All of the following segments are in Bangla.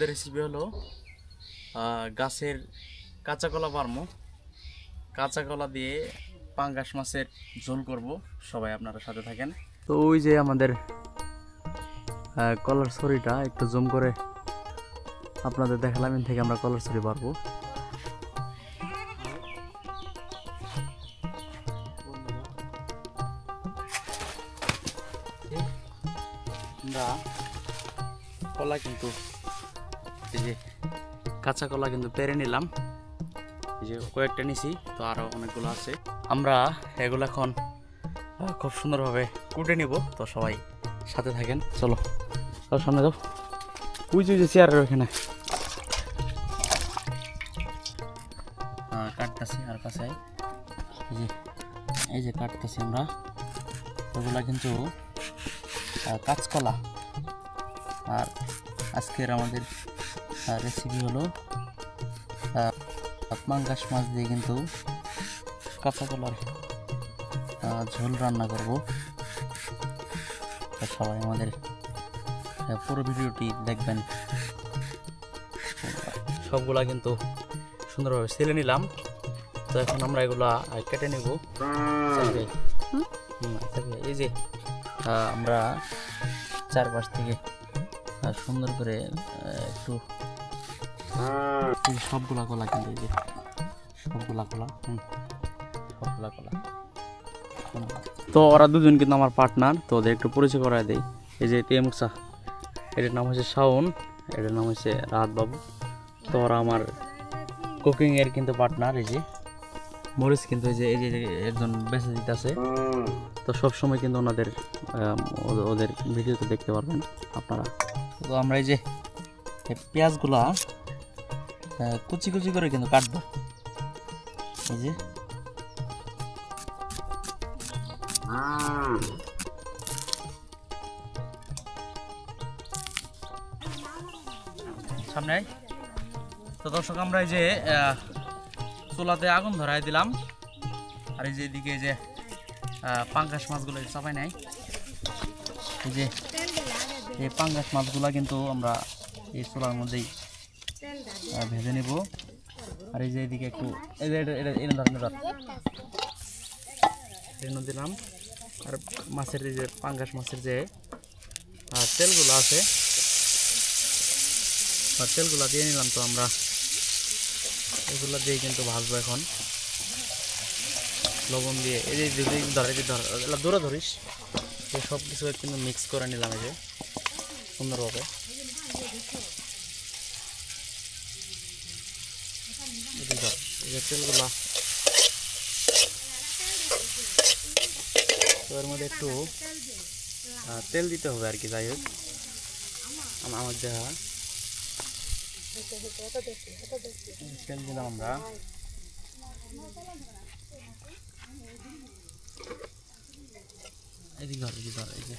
মধ্যে রেসিপি হলো গাছের কাঁচা কলা পারমো, কাঁচা কলা দিয়ে পাঙ্গাস মাছের ঝোল করব। সবাই আপনারা সাথে থাকেন। তো ওই যে আমাদের কলার ছড়িটা একটু জুম করে আপনাদের দেখালাম, এখান থেকে আমরা কলার ছড়ি পারবো। আমরা কলা কিন্তু এই যে কাঁচা কলা কিন্তু পেরে নিলাম, এই যে কয়েকটা নিছি, তো আরো অনেকগুলো আছে। আমরা এগুলো এখন খুব সুন্দরভাবে কুটে নিব। তো সবাই সাথে থাকেন, চলো সামনে যাও। ওই যে চেয়ারের ওখানে কাটতেছি আর কাছে এই যে কাটতেছি আমরা। এগুলা কিন্তু কাঁচকলা। আর আজকের আমাদের রেসিপি হলো পাঙ্গাস মাছ দিয়ে কিন্তু কাঁচা কলার ঝোল রান্না করব। সবাই আমাদের পুরো ভিডিওটি দেখবেন। সবগুলা কিন্তু সুন্দরভাবে ছেলে নিলাম। তো এখন আমরা এগুলা কেটে নেব। এই যে আমরা চারপাশ থেকে সুন্দর করে একটু সবগুলা কলা কিন্তু এই যে সবগুলা কলা তো ওরা দুজন কিন্তু আমার পার্টনার। তো ওদের একটু পরিচয় করায় দেই। এই যে তেমুকসা, এটার নাম হচ্ছে শাওন, এটার নাম হচ্ছে রাহাত বাবু। তো ওরা আমার কুকিং এর কিন্তু পার্টনার। এই যে মরিচ কিন্তু এই যে একজন বেঁচে দিতেছে। তো সবসময় কিন্তু ওদের ভিডিওতে দেখতে পারবেন আপনারা। তো আমরা এই যে পেঁয়াজগুলা কুচি কুচি করে কিন্তু কাটবো। এই যে সামনে। তো দর্শক, আমরা এই যে চুলাতে আগুন ধরাই দিলাম। আর এই যে এদিকে এই যে পাঙ্গাস মাছগুলো চাপাই নাই। এই যে এই পাঙ্গাস মাছগুলা কিন্তু আমরা এই চুলার মধ্যেই ভেজে নিব। আর এই যে এদিকে একটু দিলাম। আর মাছের এই যে পাঙ্গাস মাছের যে তেলগুলো আছে, তেলগুলা দিয়ে নিলাম। তো আমরা এগুলো দিয়ে কিন্তু ভাজবো এখন লবণ দিয়ে। এই যে দূরে ধরিস, এই সব কিছু কিন্তু মিক্স করে নিলাম এই যে সুন্দরভাবে। এই যে তেলগুলা এর মধ্যে একটু তেল দিতে হবে আর কি। যাই হোক, আমার দেহা তেল দিলাম আমরা। এদিকে ধর এই যে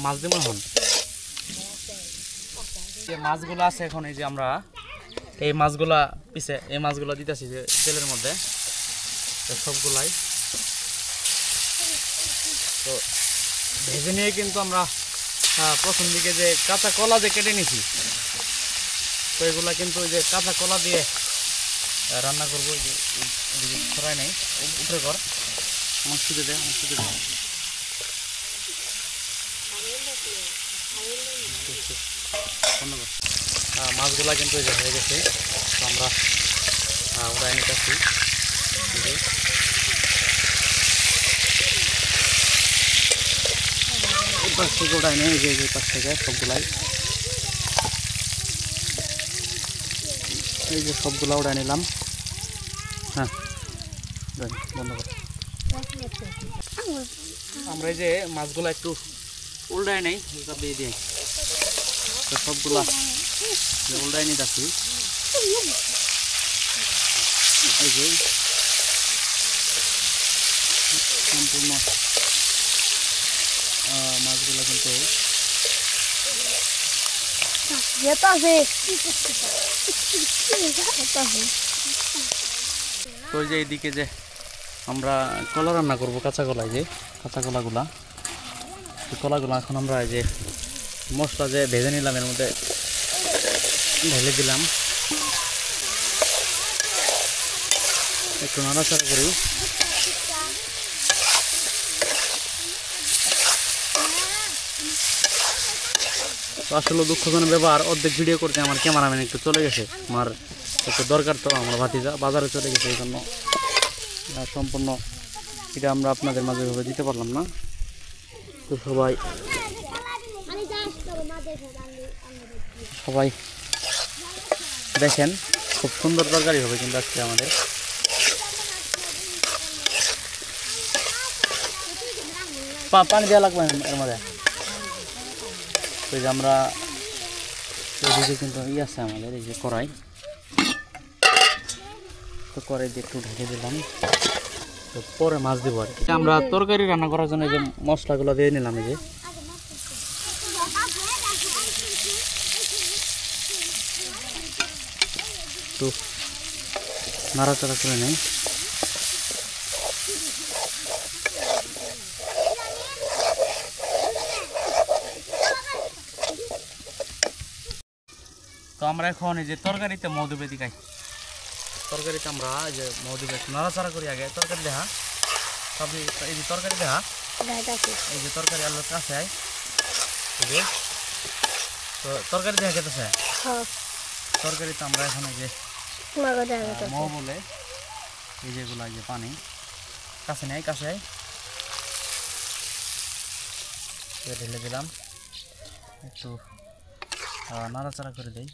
মাছ দেবো এখন। যে মাছগুলো আছে এখন, এই যে আমরা এই মাছগুলা পিছে এই মাছগুলা দিতেছি যে তেলের মধ্যে সবগুলাই। তো ভেজে নিয়ে কিন্তু আমরা প্রথম দিকে যে কাঁচা কলা যে কেটে নিছি, তো এগুলা কিন্তু ওই যে কাঁচা কলা দিয়ে রান্না করবো। ছড়াই নেই, উপরে কর, আমার শুধু দে, মাছগুলা কিন্তু এই যে হয়ে গেছে। তো আমরা উড়াই নিতেছি। এই পাশ থেকে উড়াই নেই, এই পাশ থেকে সবগুলাই এই যে সবগুলা উড়াই নিলাম। হ্যাঁ, বন্ধ কর। আমরা এই যে মাছগুলা একটু উল্টাই নেই, দিয়ে দিই। তো সবগুলা উল্টাই নিতেছি। এই যে সম্পূর্ণ মাছগুলা কিন্তু তো যে এইদিকে যে আমরা কলা রান্না করবো, কাঁচা কলা, যে কাঁচা কলাগুলা কলাগুলো এখন আমরা এই যে মশলা যে ভেজে নিলাম এর মধ্যে ঢেলে দিলাম, একটু নাড়াচাড়া করি। তো আসলে দুঃখজনক ব্যাপার, অর্ধেক ভিডিও করতে আমার ক্যামেরাম্যান একটু চলে গেছে, আমার একটু দরকার, তো আমার ভাতিজা বাজারে চলে গেছে, এই জন্য সম্পূর্ণ এটা আমরা আপনাদের মাঝে ভাবে দিতে পারলাম না। তো সবাই দেখেন, খুব সুন্দর তরকারি হবে কিন্তু আজকে আমাদের। পানি দেওয়া লাগবে এর মধ্যে। তো এই যে আমরা এদিকে কিন্তু আছে আমাদের এই যে কড়াই, তো কড়াই দিয়ে একটু ঢেকে দিলাম, তো পরে মাছ দিব আর কি। আমরা তরকারি রান্না করার জন্য এই যে মশলাগুলো দিয়ে নিলাম, এই যে একটু নাড়াচাড়া করে নেই। তো আমরা এখন এই যে তরকারিতে মধুবেদি খাই, তরকারিতে আমরা এই যে মধুবেদি নাড়াচাড়া করি আগে। তরকারি দেখা সব এই যে তরকারি দেখা, এই যে তরকারি আলুর কাছে আয়, এই যে তো তরকারি দেখা খেতেছে। তরকারিতে আমরা এখন এই যে মৌ বলে এই যেগুলো যে পানি কাছে নেই, কাছে আয় ঢেলে দিলাম, একটু নাড়াচাড়া করে দেই।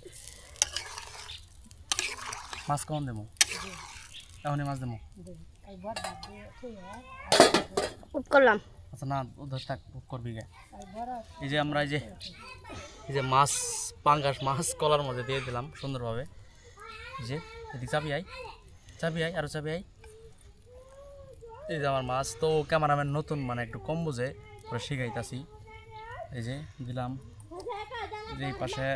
মাছ কখন দেবো? এখনই মাছ দেবো করলাম। আচ্ছা না ধর থাক, করবি গে। এই যে আমরা এই যে মাছ, পাঙ্গাস মাছ কলার মধ্যে দিয়ে দিলাম সুন্দরভাবে। এই যে এদিকে চাবি আই, চাবি আই, আরও চাবি আই। এই যে আমার মাছ, তো ক্যামেরাম্যান নতুন, মানে একটু কম বুঝে করে শিখাইতাছি। এই যে দিলাম যে এই পাশে,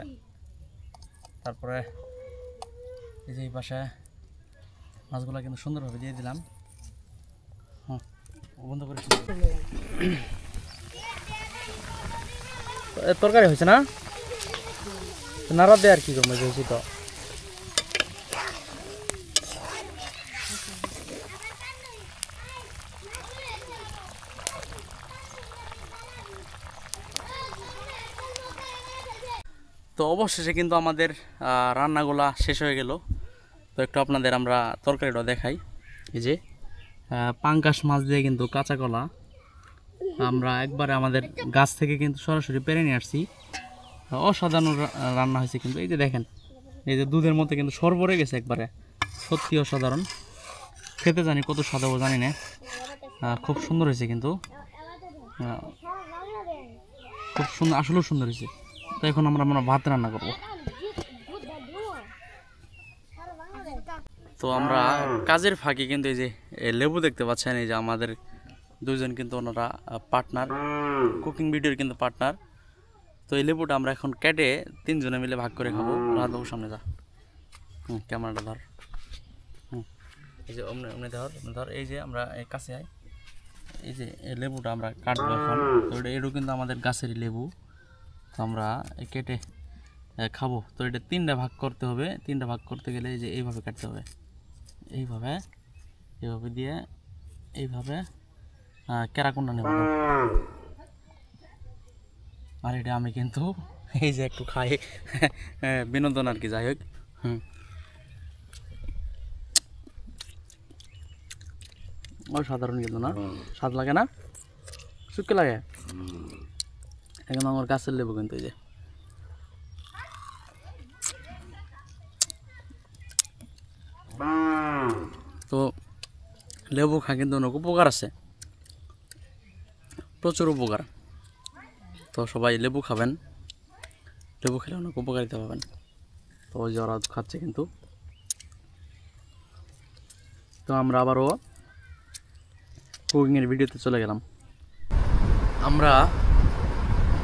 তারপরে এই যে এই পাশে মাছগুলো কিন্তু সুন্দরভাবে দিয়ে দিলাম। হ্যাঁ বন্ধ করে তরকারি হয়েছে না, নাড়া দেয় আর কি করবো, হয়েছি তো। তো অবশেষে কিন্তু আমাদের রান্নাগুলা শেষ হয়ে গেল। তো একটু আপনাদের আমরা তরকারিটা দেখাই। এই যে পাঙ্গাস মাছ দিয়ে কিন্তু কাঁচা কলা আমরা একবারে আমাদের গাছ থেকে কিন্তু সরাসরি পেরে নিয়ে আসছি। অসাধারণ রান্না হয়েছে কিন্তু। এই যে দেখেন, এই যে দুধের মধ্যে কিন্তু সর পড়ে গেছে একবারে, সত্যি অসাধারণ। খেতে জানি কত স্বাদ হবে জানি না, খুব সুন্দর হয়েছে কিন্তু, খুব সুন্দর, আসলেও সুন্দর হয়েছে। তো এখন আমরা ভাত রান্না করব। তো আমরা কাজের ফাঁকে কিন্তু এই যে লেবু দেখতে পাচ্ছেন, এই যে আমাদের দুজন কিন্তু ওনারা পার্টনার, কুকিং ভিডিওর কিন্তু পার্টনার। তো এই লেবুটা আমরা এখন কেটে তিনজনে মিলে ভাগ করে খাবো। রাতবাবুর সামনে যা, ক্যামেরাটা ধর, এই যে অমনে অমনে ধর। এই যে আমরা এই কাছে আই, এই যে এই লেবুটা আমরা কাটবো এখন। তো এটাও কিন্তু আমাদের গাছেরই লেবু, তো আমরা কেটে খাবো। তো এটা তিনটা ভাগ করতে হবে, তিনটা ভাগ করতে গেলে এই যে এইভাবে কাটতে হবে, এইভাবে এইভাবে দিয়ে এইভাবে কেরাকুন্ডা নেব। আর এটা আমি কিন্তু এই যে একটু খাই বিনোদন আর কি, যাই হোক। অসাধারণ কিন্তু না, স্বাদ লাগে না, শুকিয়ে লাগে। এখন আমার গাছের লেবু কিন্তু এই যে তো লেবু খা কিন্তু অনেক উপকার আছে, প্রচুর উপকার। তো সবাই লেবু খাবেন, লেবু খেলে অনেক উপকারিতা পাবেন। তো ওই যে ওরা খাচ্ছে কিন্তু। তো আমরা আবারও কুকিংয়ের ভিডিওতে চলে গেলাম। আমরা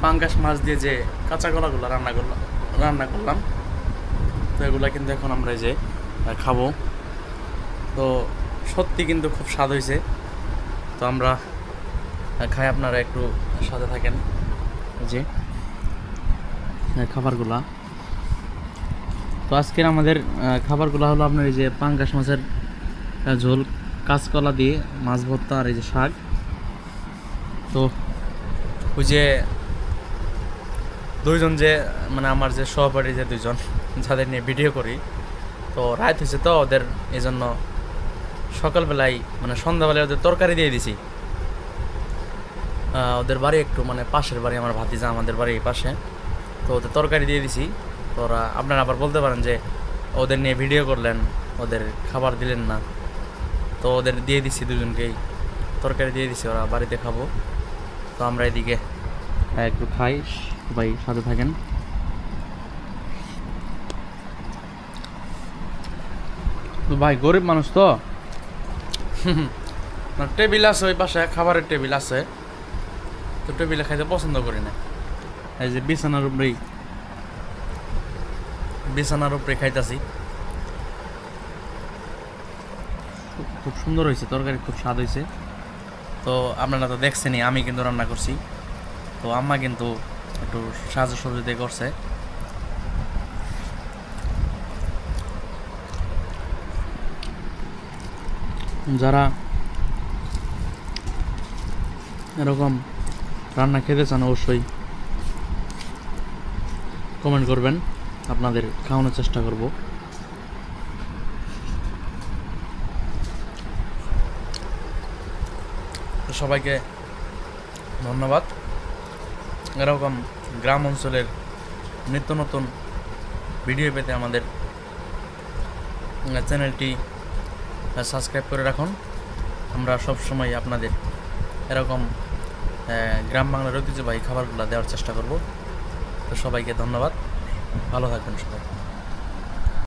পাঙ্গাস মাছ দিয়ে যে কাঁচা কলাগুলো রান্না করলাম, তো এগুলো কিন্তু এখন আমরা এই যে খাবো। তো সত্যি কিন্তু খুব স্বাদ হয়েছে। তো আমরা খাই, আপনারা একটু সাথে থাকেন। যে খাবারগুলা, তো আজকের আমাদের খাবারগুলো হলো আপনার এই যে পাঙ্গাস মাছের ঝোল, কাঁচকলা দিয়ে মাছ ভর্তা, আর এই যে শাক। তো ওই যে দুইজন যে মানে আমার যে সহপাঠী যে দুইজন যাদের নিয়ে ভিডিও করি, তো রাত হয়েছে তো ওদের এই জন্য সকালবেলায় মানে সন্ধ্যাবেলায় ওদের তরকারি দিয়ে দিছি। ওদের বাড়ি একটু মানে পাশের বাড়ি, আমার ভাতিজা আমাদের বাড়ি এই পাশে, তো ওদের তরকারি দিয়ে দিছি। তো ওরা, আপনারা আবার বলতে পারেন যে ওদের নিয়ে ভিডিও করলেন, ওদের খাবার দিলেন না, তো ওদের দিয়ে দিছি, দুজনকেই তরকারি দিয়ে দিছি, ওরা বাড়িতে খাবো। তো আমরা এদিকে একটু খাই, সবাই সাথে থাকেন। তো ভাই গরিব মানুষ তো, টেবিল আছে ওই পাশে, খাবারের টেবিল আছে, তো টেবিলে খাইতে পছন্দ করি না। এই যে বিছানার উপরে খাইতেছি। খুব সুন্দর হয়েছে তরকারি, খুব স্বাদ হয়েছে। তো আপনারা তো দেখছেনই, আমি কিন্তু রান্না করছি, তো আম্মা কিন্তু একটু সাহায্য সহযোগিতা করছে। যারা এরকম রান্না খেতে চান অবশ্যই কমেন্ট করবেন, আপনাদের খাওয়ানোর চেষ্টা করব। তো সবাইকে ধন্যবাদ। এরকম গ্রাম অঞ্চলের নিত্য নতুন ভিডিও পেতে আমাদের চ্যানেলটি সাবস্ক্রাইব করে রাখুন। আমরা সব সময় আপনাদের এরকম গ্রাম বাংলার ঐতিহ্যবাহী খাবারগুলো দেওয়ার চেষ্টা করব। তো সবাইকে ধন্যবাদ, ভালো থাকবেন সবাই।